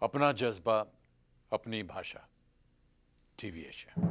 अपना जज्बा, अपनी भाषा। TV Asia.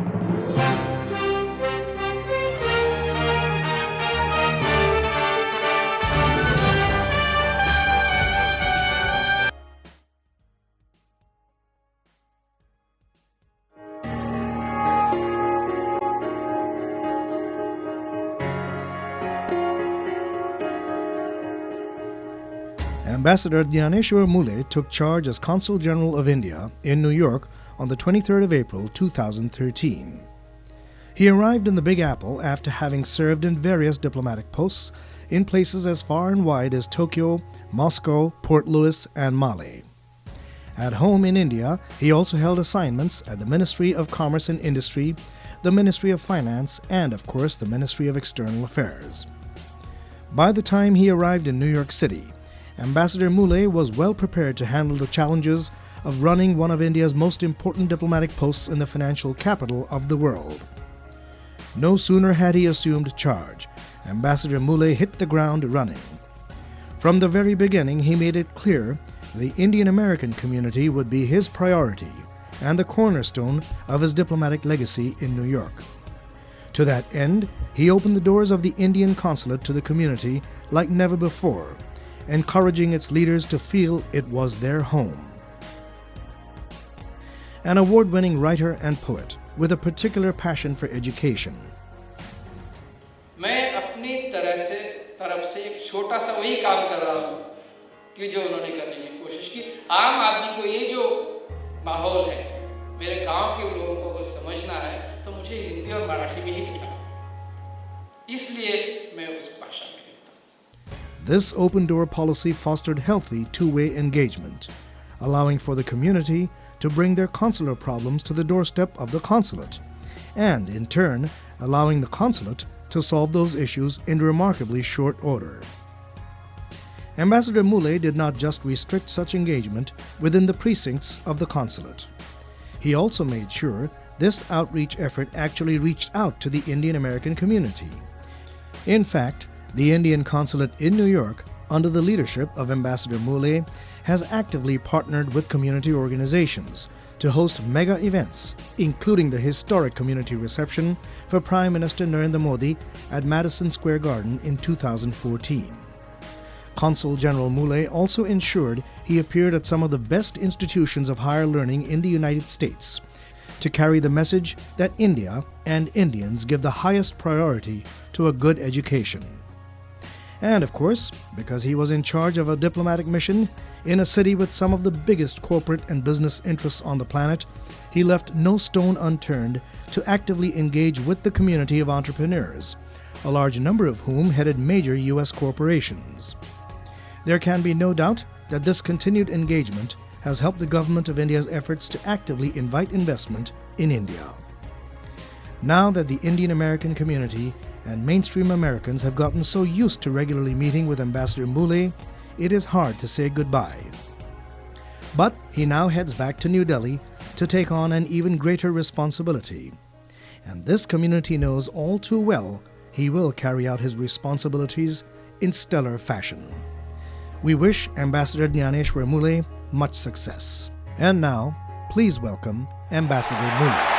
Ambassador Dnyaneshwar Mulay took charge as Consul General of India in New York on the 23rd of April 2013. He arrived in the Big Apple after having served in various diplomatic posts in places as far and wide as Tokyo, Moscow, Port Louis, and Mali. At home in India, he also held assignments at the Ministry of Commerce and Industry, the Ministry of Finance, and of course the Ministry of External Affairs. By the time he arrived in New York City, Ambassador Mulay was well prepared to handle the challenges of running one of India's most important diplomatic posts in the financial capital of the world. No sooner had he assumed charge, Ambassador Mulay hit the ground running. From the very beginning, he made it clear the Indian-American community would be his priority and the cornerstone of his diplomatic legacy in New York. To that end, he opened the doors of the Indian consulate to the community like never before, encouraging its leaders to feel it was their home. An award-winning writer and poet with a particular passion for education. मैं अपनी तरफ से एक छोटा सा वही काम कर रहा हूँ कि जो उन्होंने करने की कोशिश की। आम आदमी को ये जो माहौल है, मेरे गांव के लोगों को अगर समझना है तो मुझे हिंदी और मराठी में ही लिखना है। इसलिए मैं उस भाषा में लिखता हूँ। This open-door policy fostered healthy two-way engagement, allowing for the community to bring their consular problems to the doorstep of the consulate, and in turn, allowing the consulate to solve those issues in remarkably short order. Ambassador Mulay did not just restrict such engagement within the precincts of the consulate. He also made sure this outreach effort actually reached out to the Indian-American community. In fact, the Indian consulate in New York, under the leadership of Ambassador Mulay, has actively partnered with community organizations to host mega events, including the historic community reception for Prime Minister Narendra Modi at Madison Square Garden in 2014. Consul General Mulay also ensured he appeared at some of the best institutions of higher learning in the United States to carry the message that India and Indians give the highest priority to a good education. And of course, because he was in charge of a diplomatic mission in a city with some of the biggest corporate and business interests on the planet, he left no stone unturned to actively engage with the community of entrepreneurs, a large number of whom headed major U.S. corporations. There can be no doubt that this continued engagement has helped the government of India's efforts to actively invite investment in India. Now that the Indian-American community and mainstream Americans have gotten so used to regularly meeting with Ambassador Mulay, it is hard to say goodbye. But he now heads back to New Delhi to take on an even greater responsibility. And this community knows all too well he will carry out his responsibilities in stellar fashion. We wish Ambassador Dnyaneshwar Mulay much success. And now, please welcome Ambassador Mulay.